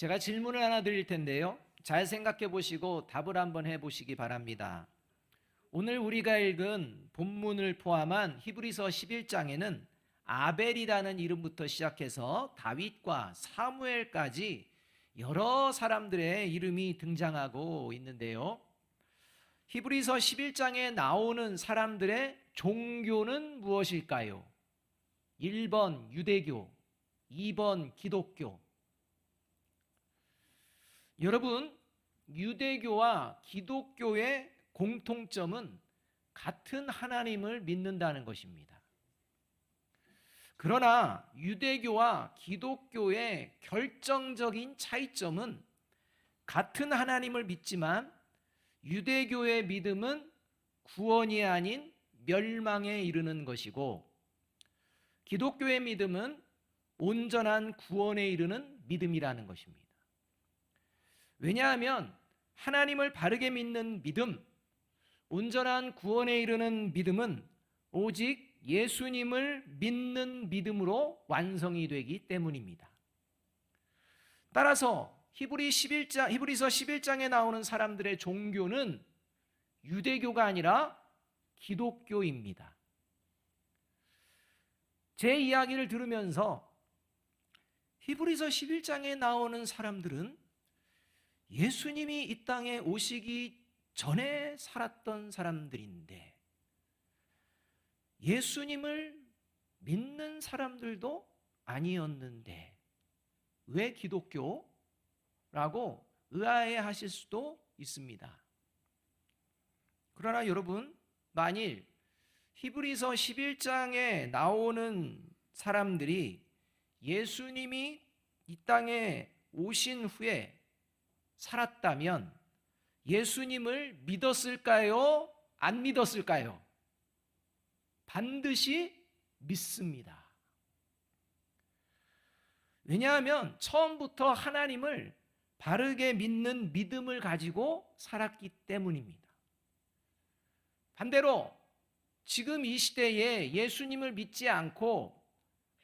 제가 질문을 하나 드릴 텐데요. 잘 생각해 보시고 답을 한번 해 보시기 바랍니다. 오늘 우리가 읽은 본문을 포함한 히브리서 11장에는 아벨이라는 이름부터 시작해서 다윗과 사무엘까지 여러 사람들의 이름이 등장하고 있는데요. 히브리서 11장에 나오는 사람들의 종교는 무엇일까요? 1번 유대교, 2번 기독교. 여러분, 유대교와 기독교의 공통점은 같은 하나님을 믿는다는 것입니다. 그러나 유대교와 기독교의 결정적인 차이점은 같은 하나님을 믿지만 유대교의 믿음은 구원이 아닌 멸망에 이르는 것이고 기독교의 믿음은 온전한 구원에 이르는 믿음이라는 것입니다. 왜냐하면 하나님을 바르게 믿는 믿음, 온전한 구원에 이르는 믿음은 오직 예수님을 믿는 믿음으로 완성이 되기 때문입니다. 따라서 히브리서 11장에 나오는 사람들의 종교는 유대교가 아니라 기독교입니다. 제 이야기를 들으면서 히브리서 11장에 나오는 사람들은 예수님이 이 땅에 오시기 전에 살았던 사람들인데 예수님을 믿는 사람들도 아니었는데 왜 기독교라고 의아해하실 수도 있습니다. 그러나 여러분, 만일 히브리서 11장에 나오는 사람들이 예수님이 이 땅에 오신 후에 살았다면 예수님을 믿었을까요? 안 믿었을까요? 반드시 믿습니다. 왜냐하면 처음부터 하나님을 바르게 믿는 믿음을 가지고 살았기 때문입니다. 반대로 지금 이 시대에 예수님을 믿지 않고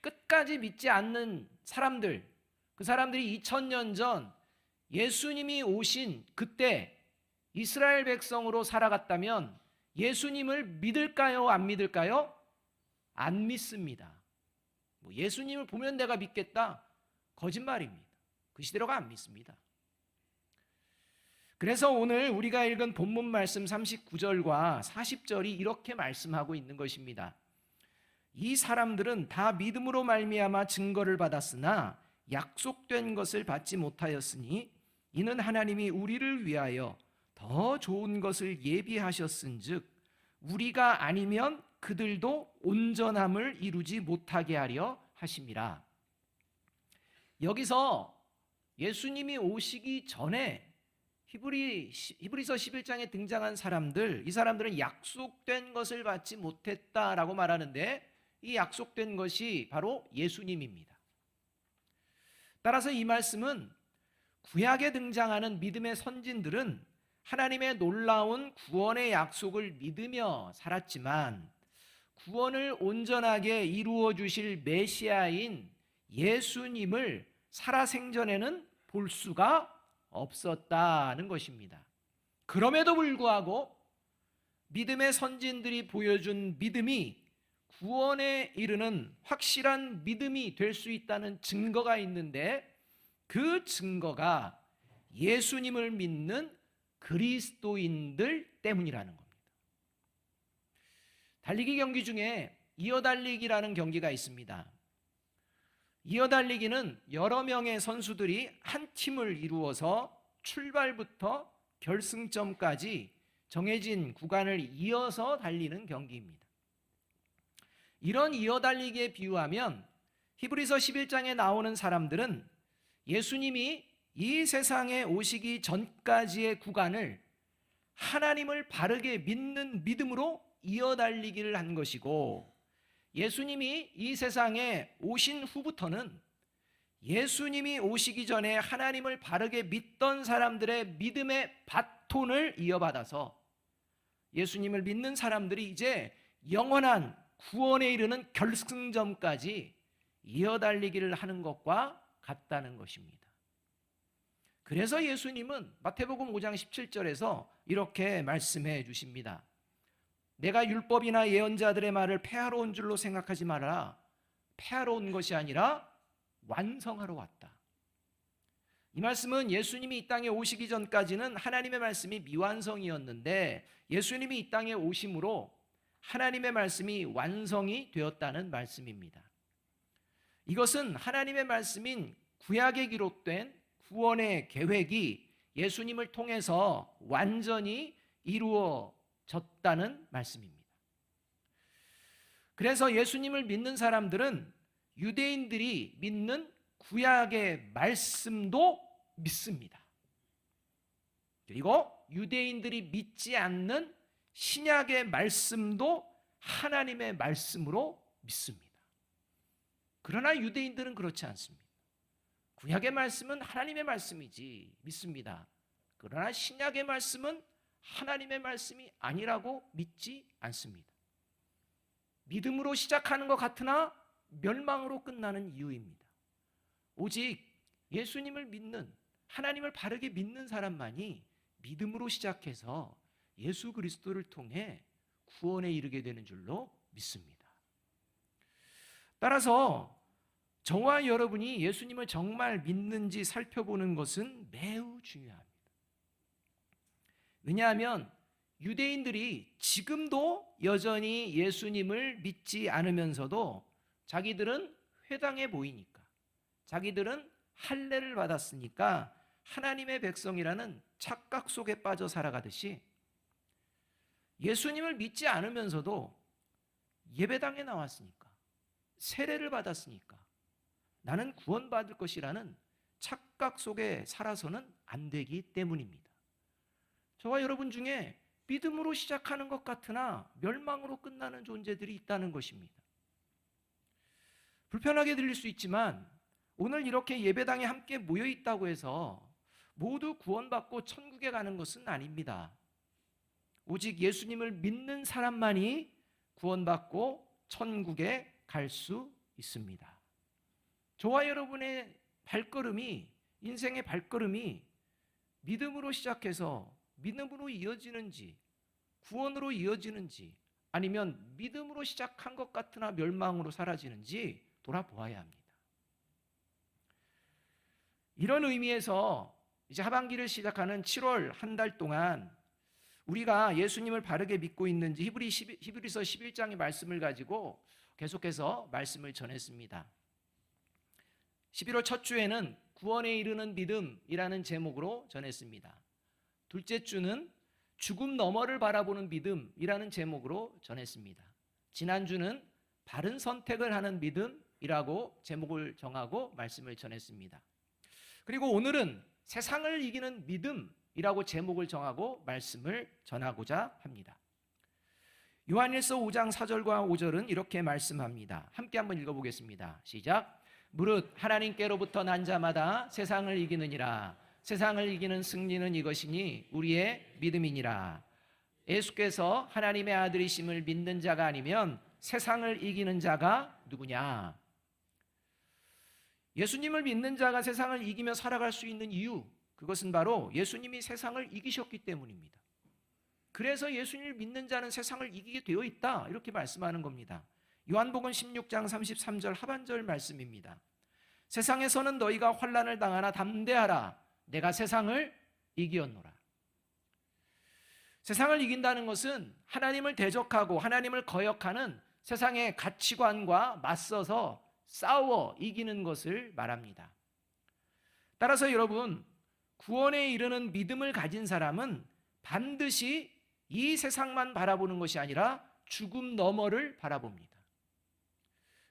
끝까지 믿지 않는 사람들, 그 사람들이 2000년 전 예수님이 오신 그때 이스라엘 백성으로 살아갔다면 예수님을 믿을까요? 안 믿을까요? 안 믿습니다. 예수님을 보면 내가 믿겠다? 거짓말입니다. 그 시대로가 안 믿습니다. 그래서 오늘 우리가 읽은 본문 말씀 39절과 40절이 이렇게 말씀하고 있는 것입니다. 이 사람들은 다 믿음으로 말미암아 증거를 받았으나 약속된 것을 받지 못하였으니 이는 하나님이 우리를 위하여 더 좋은 것을 예비하셨은즉 우리가 아니면 그들도 온전함을 이루지 못하게 하려 하심이라. 여기서 예수님이 오시기 전에 히브리서 11장에 등장한 사람들, 이 사람들은 약속된 것을 받지 못했다라고 말하는데 이 약속된 것이 바로 예수님입니다. 따라서 이 말씀은 구약에 등장하는 믿음의 선진들은 하나님의 놀라운 구원의 약속을 믿으며 살았지만 구원을 온전하게 이루어 주실 메시아인 예수님을 살아생전에는 볼 수가 없었다는 것입니다. 그럼에도 불구하고 믿음의 선진들이 보여준 믿음이 구원에 이르는 확실한 믿음이 될 수 있다는 증거가 있는데 그 증거가 예수님을 믿는 그리스도인들 때문이라는 겁니다. 달리기 경기 중에 이어달리기라는 경기가 있습니다. 이어달리기는 여러 명의 선수들이 한 팀을 이루어서 출발부터 결승점까지 정해진 구간을 이어서 달리는 경기입니다. 이런 이어달리기에 비유하면 히브리서 11장에 나오는 사람들은 예수님이 이 세상에 오시기 전까지의 구간을 하나님을 바르게 믿는 믿음으로 이어달리기를 한 것이고 예수님이 이 세상에 오신 후부터는 예수님이 오시기 전에 하나님을 바르게 믿던 사람들의 믿음의 바톤을 이어받아서 예수님을 믿는 사람들이 이제 영원한 구원에 이르는 결승점까지 이어달리기를 하는 것과 같다는 것입니다. 그래서 예수님은 마태복음 5장 17절에서 이렇게 말씀해 주십니다. 내가 율법이나 예언자들의 말을 폐하러 온 줄로 생각하지 말아라. 폐하러 온 것이 아니라 완성하러 왔다. 이 말씀은 예수님이 이 땅에 오시기 전까지는 하나님의 말씀이 미완성이었는데 예수님이 이 땅에 오심으로 하나님의 말씀이 완성이 되었다는 말씀입니다. 이것은 하나님의 말씀인 구약에 기록된 구원의 계획이 예수님을 통해서 완전히 이루어졌다는 말씀입니다. 그래서 예수님을 믿는 사람들은 유대인들이 믿는 구약의 말씀도 믿습니다. 그리고 유대인들이 믿지 않는 신약의 말씀도 하나님의 말씀으로 믿습니다. 그러나 유대인들은 그렇지 않습니다. 구약의 말씀은 하나님의 말씀이지 믿습니다. 그러나 신약의 말씀은 하나님의 말씀이 아니라고 믿지 않습니다. 믿음으로 시작하는 것 같으나 멸망으로 끝나는 이유입니다. 오직 예수님을 믿는, 하나님을 바르게 믿는 사람만이 믿음으로 시작해서 예수 그리스도를 통해 구원에 이르게 되는 줄로 믿습니다. 따라서 저와 여러분이 예수님을 정말 믿는지 살펴보는 것은 매우 중요합니다. 왜냐하면 유대인들이 지금도 여전히 예수님을 믿지 않으면서도 자기들은 회당에 모이니까, 자기들은 할례를 받았으니까 하나님의 백성이라는 착각 속에 빠져 살아가듯이 예수님을 믿지 않으면서도 예배당에 나왔으니까, 세례를 받았으니까 나는 구원받을 것이라는 착각 속에 살아서는 안 되기 때문입니다. 저와 여러분 중에 믿음으로 시작하는 것 같으나 멸망으로 끝나는 존재들이 있다는 것입니다. 불편하게 들릴 수 있지만 오늘 이렇게 예배당에 함께 모여 있다고 해서 모두 구원받고 천국에 가는 것은 아닙니다. 오직 예수님을 믿는 사람만이 구원받고 천국에 갈 수 있습니다. 저와 여러분의 발걸음이, 인생의 발걸음이 믿음으로 시작해서 믿음으로 이어지는지, 구원으로 이어지는지, 아니면 믿음으로 시작한 것 같으나 멸망으로 사라지는지 돌아보아야 합니다. 이런 의미에서 이제 하반기를 시작하는 7월 한 달 동안 우리가 예수님을 바르게 믿고 있는지 히브리서 11장의 말씀을 가지고 계속해서 말씀을 전했습니다. 11월 첫 주에는 구원에 이르는 믿음이라는 제목으로 전했습니다. 둘째 주는 죽음 너머를 바라보는 믿음이라는 제목으로 전했습니다. 지난주는 바른 선택을 하는 믿음이라고 제목을 정하고 말씀을 전했습니다. 그리고 오늘은 세상을 이기는 믿음이라고 제목을 정하고 말씀을 전하고자 합니다. 요한일서 5장 4절과 5절은 이렇게 말씀합니다. 함께 한번 읽어보겠습니다. 시작. 무릇 하나님께로부터 난 자마다 세상을 이기느니라. 세상을 이기는 승리는 이것이니 우리의 믿음이니라. 예수께서 하나님의 아들이심을 믿는 자가 아니면 세상을 이기는 자가 누구냐? 예수님을 믿는 자가 세상을 이기며 살아갈 수 있는 이유, 그것은 바로 예수님이 세상을 이기셨기 때문입니다. 그래서 예수님을 믿는 자는 세상을 이기게 되어 있다, 이렇게 말씀하는 겁니다. 요한복음 16장 33절 하반절 말씀입니다. 세상에서는 너희가 환난을 당하나 담대하라. 내가 세상을 이기었노라. 세상을 이긴다는 것은 하나님을 대적하고 하나님을 거역하는 세상의 가치관과 맞서서 싸워 이기는 것을 말합니다. 따라서 여러분, 구원에 이르는 믿음을 가진 사람은 반드시 이 세상만 바라보는 것이 아니라 죽음 너머를 바라봅니다.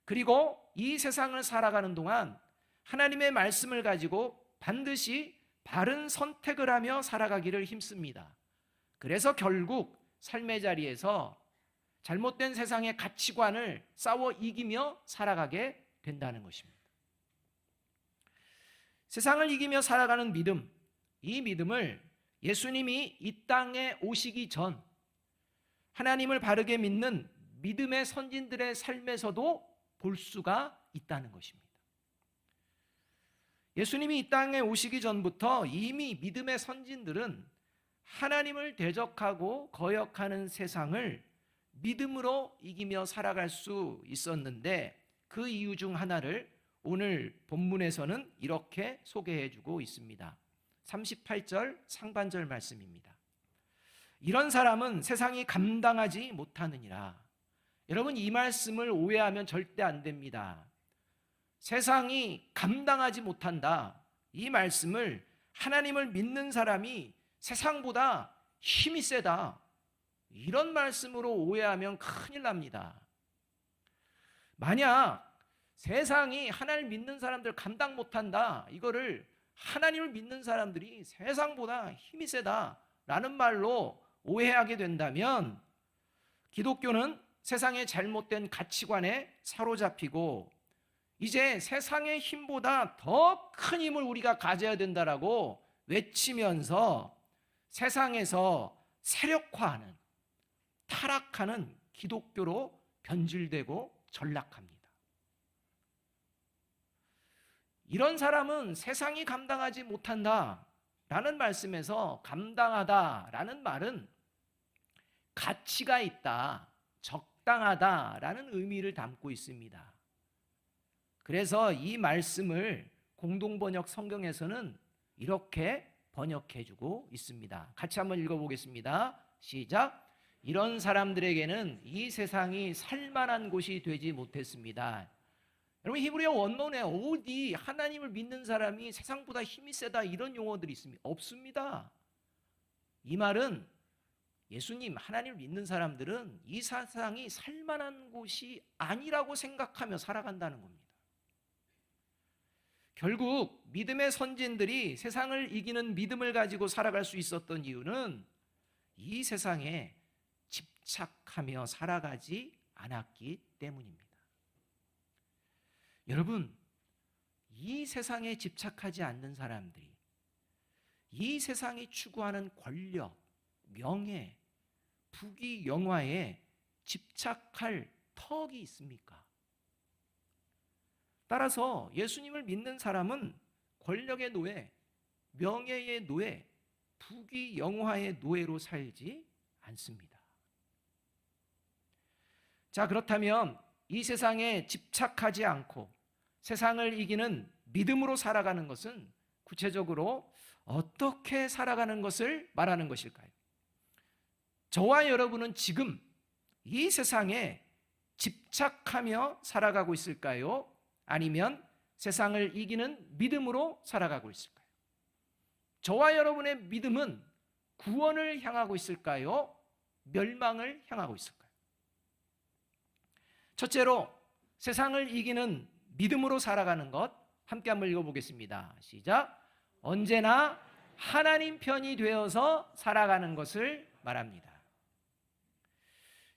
그리고 이 세상을 살아가는 동안 하나님의 말씀을 가지고 반드시 바른 선택을 하며 살아가기를 힘씁니다. 그래서 결국 삶의 자리에서 잘못된 세상의 가치관을 싸워 이기며 살아가게 된다는 것입니다. 세상을 이기며 살아가는 믿음, 이 믿음을 예수님이 이 땅에 오시기 전 하나님을 바르게 믿는 믿음의 선진들의 삶에서도 볼 수가 있다는 것입니다. 예수님이 이 땅에 오시기 전부터 이미 믿음의 선진들은 하나님을 대적하고 거역하는 세상을 믿음으로 이기며 살아갈 수 있었는데, 그 이유 중 하나를 오늘 본문에서는 이렇게 소개해 주고 있습니다. 38절 상반절 말씀입니다. 이런 사람은 세상이 감당하지 못하느니라. 여러분, 이 말씀을 오해하면 절대 안 됩니다. 세상이 감당하지 못한다, 이 말씀을 하나님을 믿는 사람이 세상보다 힘이 세다, 이런 말씀으로 오해하면 큰일 납니다. 만약 세상이 하나님을 믿는 사람들 감당 못한다, 이거를 하나님을 믿는 사람들이 세상보다 힘이 세다라는 말로 오해하게 된다면 기독교는 세상의 잘못된 가치관에 사로잡히고 이제 세상의 힘보다 더 큰 힘을 우리가 가져야 된다라고 외치면서 세상에서 세력화하는, 타락하는 기독교로 변질되고 전락합니다. 이런 사람은 세상이 감당하지 못한다라는 말씀에서 감당하다라는 말은 가치가 있다, 적당하다라는 의미를 담고 있습니다. 그래서 이 말씀을 공동번역 성경에서는 이렇게 번역해주고 있습니다. 같이 한번 읽어보겠습니다. 시작. 이런 사람들에게는 이 세상이 살만한 곳이 되지 못했습니다. 여러분, 히브리어 원문에 어디 하나님을 믿는 사람이 세상보다 힘이 세다 이런 용어들이 있습니다. 없습니다. 이 말은 예수님, 하나님을 믿는 사람들은 이 세상이 살만한 곳이 아니라고 생각하며 살아간다는 겁니다. 결국 믿음의 선진들이 세상을 이기는 믿음을 가지고 살아갈 수 있었던 이유는 이 세상에 집착하며 살아가지 않았기 때문입니다. 여러분, 이 세상에 집착하지 않는 사람들이 이 세상이 추구하는 권력, 명예, 부귀, 영화에 집착할 턱이 있습니까? 따라서 예수님을 믿는 사람은 권력의 노예, 명예의 노예, 부귀, 영화의 노예로 살지 않습니다. 자, 그렇다면 이 세상에 집착하지 않고 세상을 이기는 믿음으로 살아가는 것은 구체적으로 어떻게 살아가는 것을 말하는 것일까요? 저와 여러분은 지금 이 세상에 집착하며 살아가고 있을까요? 아니면 세상을 이기는 믿음으로 살아가고 있을까요? 저와 여러분의 믿음은 구원을 향하고 있을까요? 멸망을 향하고 있을까요? 첫째로, 세상을 이기는 믿음으로 살아가는 것, 함께 한번 읽어보겠습니다. 시작. 언제나 하나님 편이 되어서 살아가는 것을 말합니다.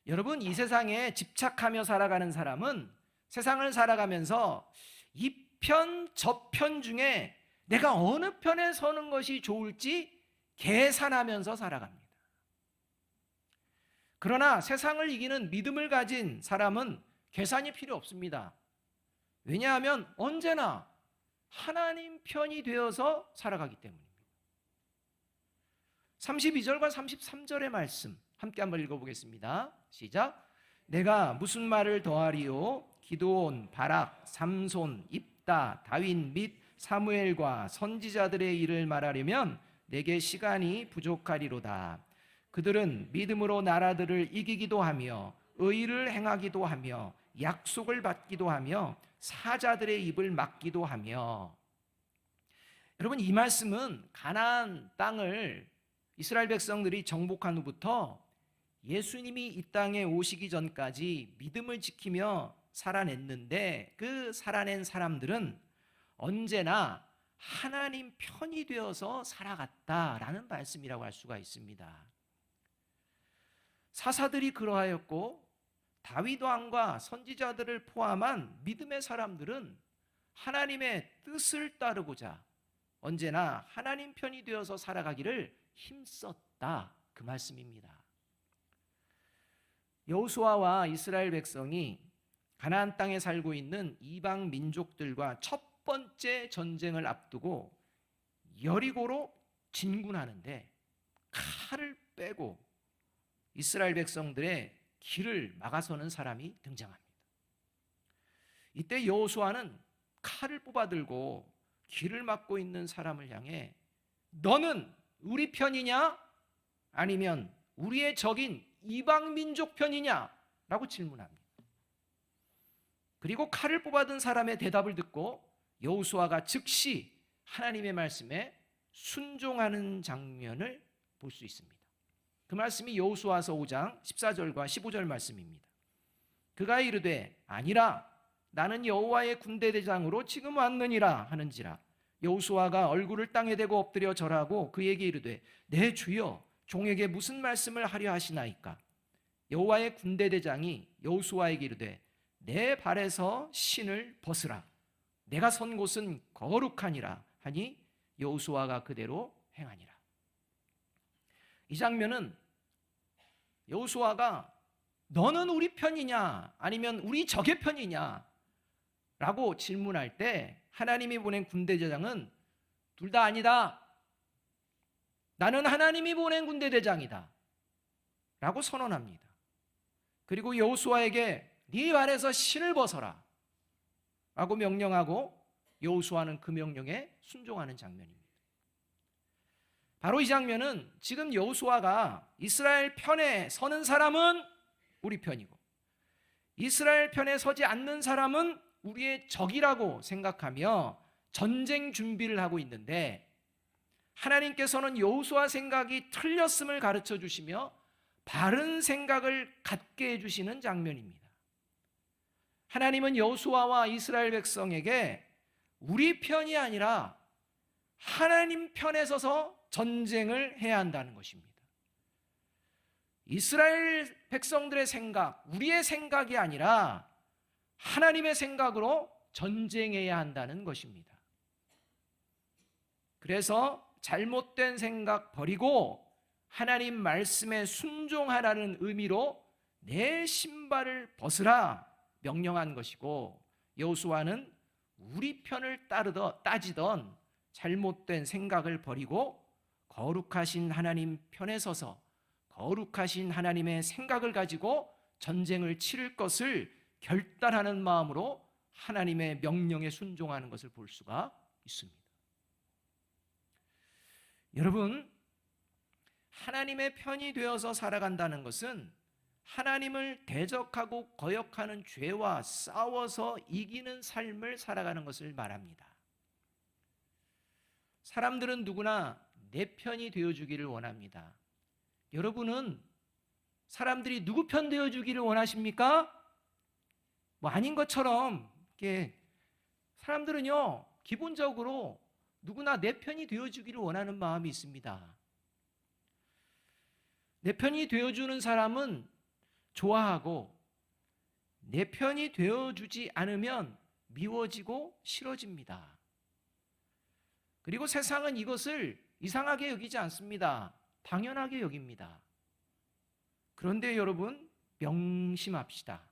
여러분, 이 세상에 집착하며 살아가는 사람은 세상을 살아가면서 이 편, 저 편 중에 내가 어느 편에 서는 것이 좋을지 계산하면서 살아갑니다. 그러나 세상을 이기는 믿음을 가진 사람은 계산이 필요 없습니다. 왜냐하면 언제나 하나님 편이 되어서 살아가기 때문입니다. 32절과 33절의 말씀 함께 한번 읽어보겠습니다. 시작. 내가 무슨 말을 더하리요? 기드온, 바락, 삼손, 입다, 다윗 및 사무엘과 선지자들의 일을 말하려면 내게 시간이 부족하리로다. 그들은 믿음으로 나라들을 이기기도 하며 의를 행하기도 하며 약속을 받기도 하며 사자들의 입을 막기도 하며. 여러분, 이 말씀은 가나안 땅을 이스라엘 백성들이 정복한 후부터 예수님이 이 땅에 오시기 전까지 믿음을 지키며 살아냈는데, 그 살아낸 사람들은 언제나 하나님 편이 되어서 살아갔다라는 말씀이라고 할 수가 있습니다. 사사들이 그러하였고 다윗 왕과 선지자들을 포함한 믿음의 사람들은 하나님의 뜻을 따르고자 언제나 하나님 편이 되어서 살아가기를 힘썼다, 그 말씀입니다. 여호수아와 이스라엘 백성이 가나안 땅에 살고 있는 이방 민족들과 첫 번째 전쟁을 앞두고 여리고로 진군하는데 칼을 빼고 이스라엘 백성들의 길을 막아서는 사람이 등장합니다. 이때 여호수아는 칼을 뽑아들고 길을 막고 있는 사람을 향해 너는 우리 편이냐? 아니면 우리의 적인 이방 민족 편이냐? 라고 질문합니다. 그리고 칼을 뽑아든 사람의 대답을 듣고 여호수아가 즉시 하나님의 말씀에 순종하는 장면을 볼 수 있습니다. 그 말씀이 여호수아서 5장 14절과 15절 말씀입니다. 그가 이르되 아니라 나는 여호와의 군대 대장으로 지금 왔느니라 하는지라. 여호수아가 얼굴을 땅에 대고 엎드려 절하고 그에게 이르되 내 주여 종에게 무슨 말씀을 하려 하시나이까. 여호와의 군대 대장이 여호수아에게 이르되 내 발에서 신을 벗으라. 내가 선 곳은 거룩하니라 하니 여호수아가 그대로 행하니라. 이 장면은 여호수아가 너는 우리 편이냐 아니면 우리 적의 편이냐 라고 질문할 때 하나님이 보낸 군대대장은 둘 다 아니다. 나는 하나님이 보낸 군대대장이다 라고 선언합니다. 그리고 여호수아에게 네 발에서 신을 벗어라 라고 명령하고 여호수아는 그 명령에 순종하는 장면입니다. 바로 이 장면은 지금 여호수아가 이스라엘 편에 서는 사람은 우리 편이고 이스라엘 편에 서지 않는 사람은 우리의 적이라고 생각하며 전쟁 준비를 하고 있는데 하나님께서는 여호수아 생각이 틀렸음을 가르쳐 주시며 바른 생각을 갖게 해주시는 장면입니다. 하나님은 여호수아와 이스라엘 백성에게 우리 편이 아니라 하나님 편에 서서 전쟁을 해야 한다는 것입니다. 이스라엘 백성들의 생각, 우리의 생각이 아니라 하나님의 생각으로 전쟁해야 한다는 것입니다. 그래서 잘못된 생각 버리고 하나님 말씀에 순종하라는 의미로 내 신발을 벗으라 명령한 것이고 여호수아는 우리 편을 따지던 잘못된 생각을 버리고 거룩하신 하나님 편에 서서 거룩하신 하나님의 생각을 가지고 전쟁을 치를 것을 결단하는 마음으로 하나님의 명령에 순종하는 것을 볼 수가 있습니다. 여러분, 하나님의 편이 되어서 살아간다는 것은 하나님을 대적하고 거역하는 죄와 싸워서 이기는 삶을 살아가는 것을 말합니다. 사람들은 누구나 내 편이 되어주기를 원합니다. 여러분은 사람들이 누구 편 되어주기를 원하십니까? 뭐 아닌 것처럼 사람들은요 기본적으로 누구나 내 편이 되어주기를 원하는 마음이 있습니다. 내 편이 되어주는 사람은 좋아하고 내 편이 되어주지 않으면 미워지고 싫어집니다. 그리고 세상은 이것을 이상하게 여기지 않습니다. 당연하게 여깁니다. 그런데 여러분 명심합시다.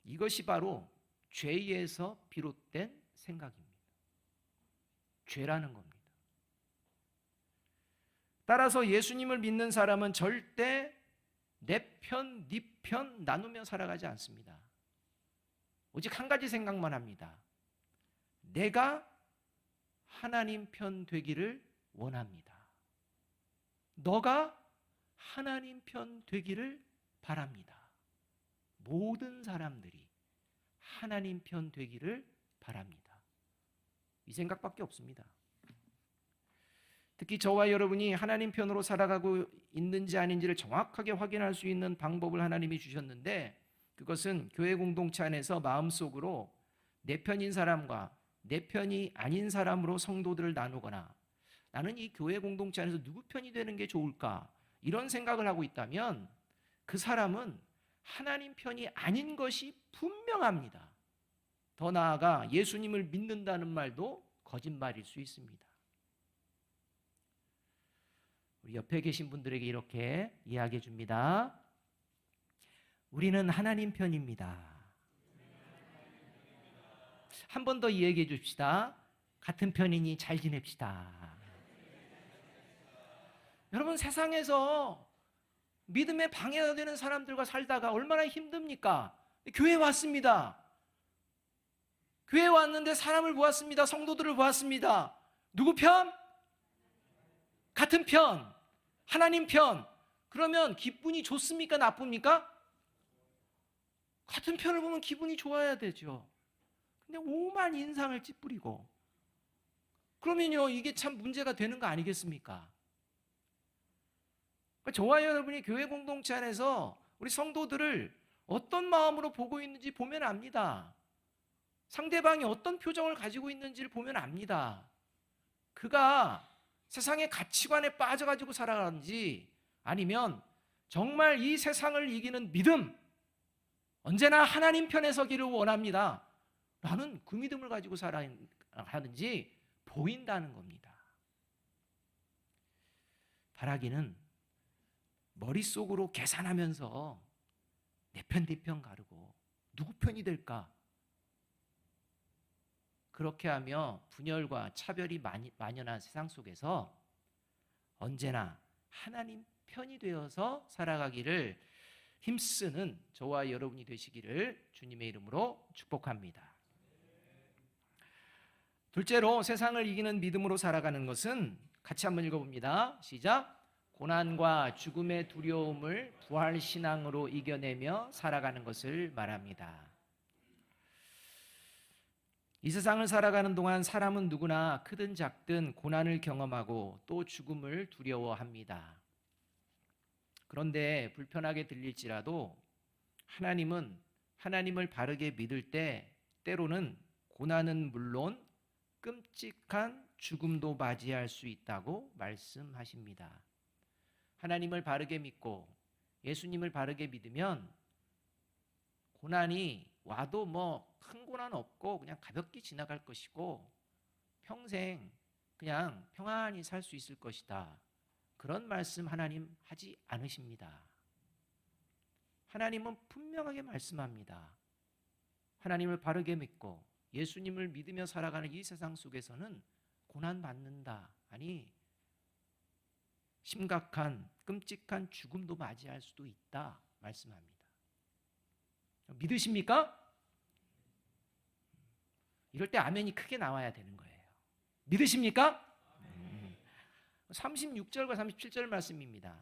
이것이 바로 죄에서 비롯된 생각입니다. 죄라는 겁니다. 따라서 예수님을 믿는 사람은 절대 내 편, 네 편 나누며 살아가지 않습니다. 오직 한 가지 생각만 합니다. 내가 하나님 편 되기를 원합니다. 너가 하나님 편 되기를 바랍니다. 모든 사람들이 하나님 편 되기를 바랍니다. 이 생각밖에 없습니다. 특히 저와 여러분이 하나님 편으로 살아가고 있는지 아닌지를 정확하게 확인할 수 있는 방법을 하나님이 주셨는데 그것은 교회 공동체 안에서 마음속으로 내 편인 사람과 내 편이 아닌 사람으로 성도들을 나누거나 나는 이 교회 공동체 안에서 누구 편이 되는 게 좋을까 이런 생각을 하고 있다면 그 사람은 하나님 편이 아닌 것이 분명합니다. 더 나아가 예수님을 믿는다는 말도 거짓말일 수 있습니다. 우리 옆에 계신 분들에게 이렇게 이야기해 줍니다. 우리는 하나님 편입니다. 한 번 더 이야기해 줍시다. 같은 편이니 잘 지냅시다. 여러분, 세상에서 믿음에 방해가 되는 사람들과 살다가 얼마나 힘듭니까? 교회 왔습니다. 교회 왔는데 사람을 보았습니다. 성도들을 보았습니다. 누구 편? 같은 편, 하나님 편. 그러면 기분이 좋습니까? 나쁩니까? 같은 편을 보면 기분이 좋아야 되죠. 근데 오만 인상을 찌푸리고, 그러면요, 이게 참 문제가 되는 거 아니겠습니까? 그러니까 저와 여러분이 교회 공동체 안에서 우리 성도들을 어떤 마음으로 보고 있는지 보면 압니다. 상대방이 어떤 표정을 가지고 있는지를 보면 압니다. 그가 세상의 가치관에 빠져가지고 살아가는지, 아니면 정말 이 세상을 이기는 믿음, 언제나 하나님 편에 서기를 원합니다, 나는 그 믿음을 가지고 살아야 하는지 보인다는 겁니다. 바라기는 머릿속으로 계산하면서 내 편 네 편 가르고 누구 편이 될까? 그렇게 하며 분열과 차별이 만연한 세상 속에서 언제나 하나님 편이 되어서 살아가기를 힘쓰는 저와 여러분이 되시기를 주님의 이름으로 축복합니다. 둘째로, 세상을 이기는 믿음으로 살아가는 것은, 같이 한번 읽어봅니다. 시작. 고난과 죽음의 두려움을 부활신앙으로 이겨내며 살아가는 것을 말합니다. 이 세상을 살아가는 동안 사람은 누구나 크든 작든 고난을 경험하고 또 죽음을 두려워합니다. 그런데 불편하게 들릴지라도 하나님은 하나님을 바르게 믿을 때 때로는 고난은 물론 끔찍한 죽음도 맞이할 수 있다고 말씀하십니다. 하나님을 바르게 믿고 예수님을 바르게 믿으면 고난이 와도 큰 고난 없고 그냥 가볍게 지나갈 것이고 평생 그냥 평안히 살 수 있을 것이다, 그런 말씀 하나님 하지 않으십니다. 하나님은 분명하게 말씀합니다. 하나님을 바르게 믿고 예수님을 믿으며 살아가는 이 세상 속에서는 고난받는다, 아니 심각한 끔찍한 죽음도 맞이할 수도 있다 말씀합니다. 믿으십니까? 이럴 때 아멘이 크게 나와야 되는 거예요. 믿으십니까? 36절과 37절 말씀입니다.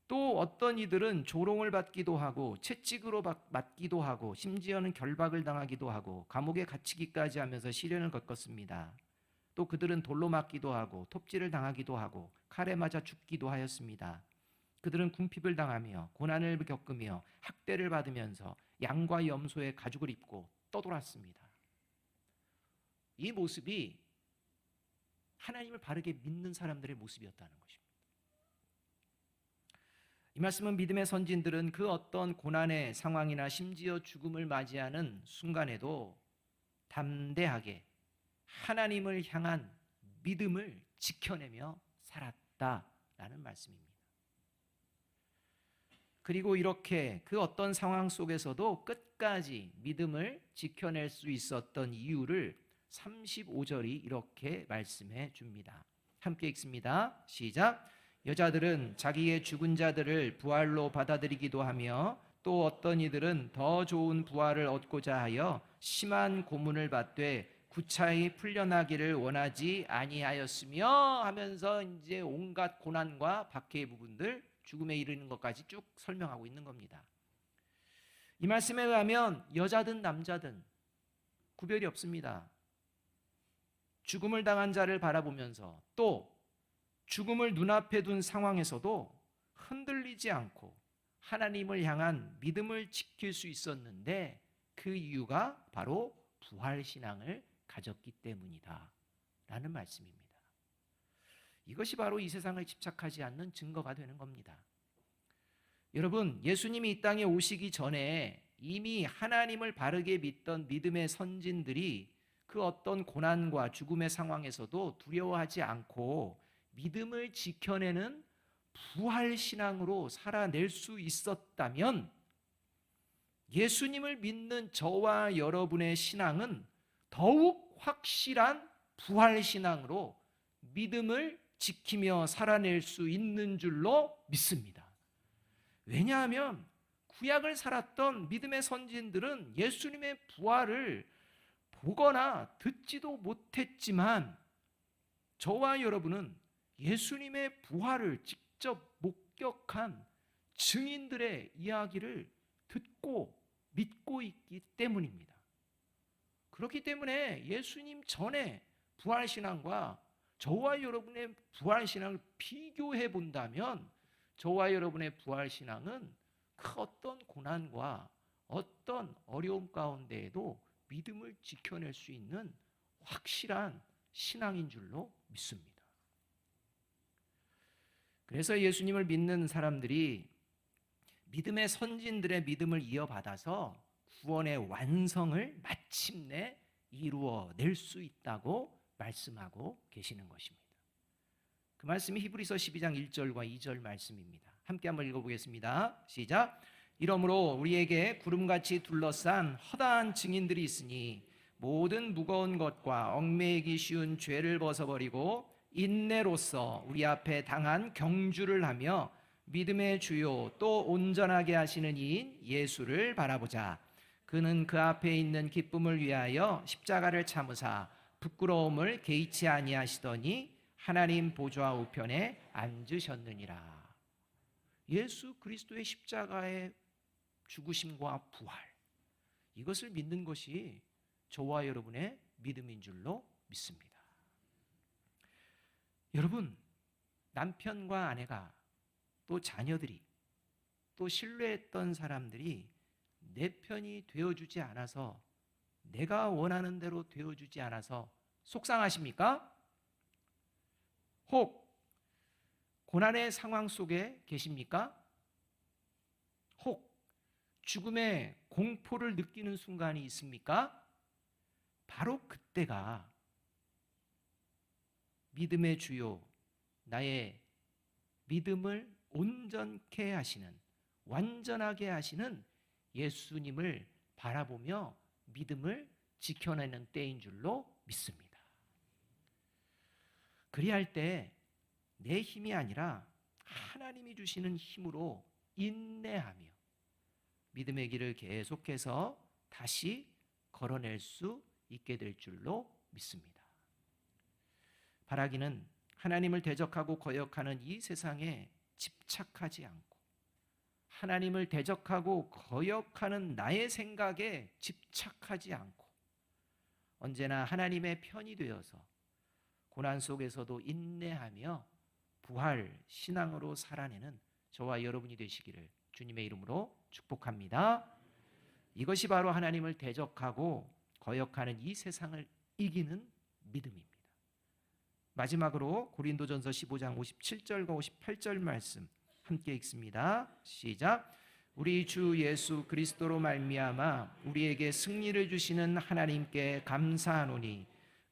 또 어떤 이들은 조롱을 받기도 하고 채찍으로 맞기도 하고 심지어는 결박을 당하기도 하고 감옥에 갇히기까지 하면서 시련을 겪었습니다. 또 그들은 돌로 맞기도 하고 톱질을 당하기도 하고 칼에 맞아 죽기도 하였습니다. 그들은 궁핍을 당하며 고난을 겪으며 학대를 받으면서 양과 염소의 가죽을 입고 떠돌았습니다. 이 모습이 하나님을 바르게 믿는 사람들의 모습이었다는 것입니다. 이 말씀은 믿음의 선진들은 그 어떤 고난의 상황이나 심지어 죽음을 맞이하는 순간에도 담대하게 하나님을 향한 믿음을 지켜내며 살았다라는 말씀입니다. 그리고 이렇게 그 어떤 상황 속에서도 끝까지 믿음을 지켜낼 수 있었던 이유를 35절이 이렇게 말씀해 줍니다. 함께 읽습니다. 시작. 여자들은 자기의 죽은 자들을 부활로 받아들이기도 하며 또 어떤 이들은 더 좋은 부활을 얻고자 하여 심한 고문을 받되 구차히 풀려나기를 원하지 아니하였으며 하면서 이제 온갖 고난과 박해의 부분들, 죽음에 이르는 것까지 쭉 설명하고 있는 겁니다. 이 말씀에 의하면 여자든 남자든 구별이 없습니다. 죽음을 당한 자를 바라보면서 또 죽음을 눈앞에 둔 상황에서도 흔들리지 않고 하나님을 향한 믿음을 지킬 수 있었는데 그 이유가 바로 부활신앙을 가졌기 때문이다 라는 말씀입니다. 이것이 바로 이 세상을 집착하지 않는 증거가 되는 겁니다. 여러분, 예수님이 이 땅에 오시기 전에 이미 하나님을 바르게 믿던 믿음의 선진들이 그 어떤 고난과 죽음의 상황에서도 두려워하지 않고 믿음을 지켜내는 부활신앙으로 살아낼 수 있었다면 예수님을 믿는 저와 여러분의 신앙은 더욱 확실한 부활신앙으로 믿음을 지키며 살아낼 수 있는 줄로 믿습니다. 왜냐하면 구약을 살았던 믿음의 선진들은 예수님의 부활을 보거나 듣지도 못했지만 저와 여러분은 예수님의 부활을 직접 목격한 증인들의 이야기를 듣고 믿고 있기 때문입니다. 그렇기 때문에 예수님 전에 부활신앙과 저와 여러분의 부활신앙을 비교해 본다면 저와 여러분의 부활신앙은 그 어떤 고난과 어떤 어려움 가운데에도 믿음을 지켜낼 수 있는 확실한 신앙인 줄로 믿습니다. 그래서 예수님을 믿는 사람들이 믿음의 선진들의 믿음을 이어받아서 구원의 완성을 마침내 이루어낼 수 있다고 말씀하고 계시는 것입니다. 그 말씀이 히브리서 12장 1절과 2절 말씀입니다. 함께 한번 읽어보겠습니다. 시작. 이러므로 우리에게 구름같이 둘러싼 허다한 증인들이 있으니 모든 무거운 것과 얽매이기 쉬운 죄를 벗어버리고 인내로써 우리 앞에 당한 경주를 하며 믿음의 주요 또 온전하게 하시는 이인 예수를 바라보자. 그는 그 앞에 있는 기쁨을 위하여 십자가를 참으사 부끄러움을 개의치 아니하시더니 하나님 보좌 우편에 앉으셨느니라. 예수 그리스도의 십자가의 죽으심과 부활, 이것을 믿는 것이 저와 여러분의 믿음인 줄로 믿습니다. 여러분, 남편과 아내가 또 자녀들이 또 신뢰했던 사람들이 내 편이 되어주지 않아서, 내가 원하는 대로 되어주지 않아서 속상하십니까? 혹 고난의 상황 속에 계십니까? 혹 죽음의 공포를 느끼는 순간이 있습니까? 바로 그때가 믿음의 주요, 나의 믿음을 온전케 하시는, 완전하게 하시는 예수님을 바라보며 믿음을 지켜내는 때인 줄로 믿습니다. 그리할 때 내 힘이 아니라 하나님이 주시는 힘으로 인내하며 믿음의 길을 계속해서 다시 걸어낼 수 있게 될 줄로 믿습니다. 바라기는 하나님을 대적하고 거역하는 이 세상에 집착하지 않고 하나님을 대적하고 거역하는 나의 생각에 집착하지 않고 언제나 하나님의 편이 되어서 고난 속에서도 인내하며 부활 신앙으로 살아내는 저와 여러분이 되시기를 주님의 이름으로 축복합니다. 이것이 바로 하나님을 대적하고 거역하는 이 세상을 이기는 믿음입니다. 마지막으로 고린도전서 15장 57절과 58절 말씀 함께 읽습니다. 시작. 우리 주 예수 그리스도로 말미암아 우리에게 승리를 주시는 하나님께 감사하노니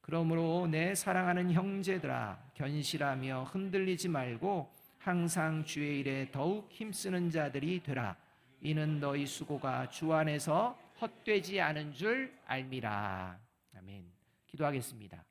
그러므로 내 사랑하는 형제들아 견실하며 흔들리지 말고 항상 주의 일에 더욱 힘쓰는 자들이 되라. 이는 너희 수고가 주 안에서 헛되지 않은 줄 알미라. 아멘. 기도하겠습니다.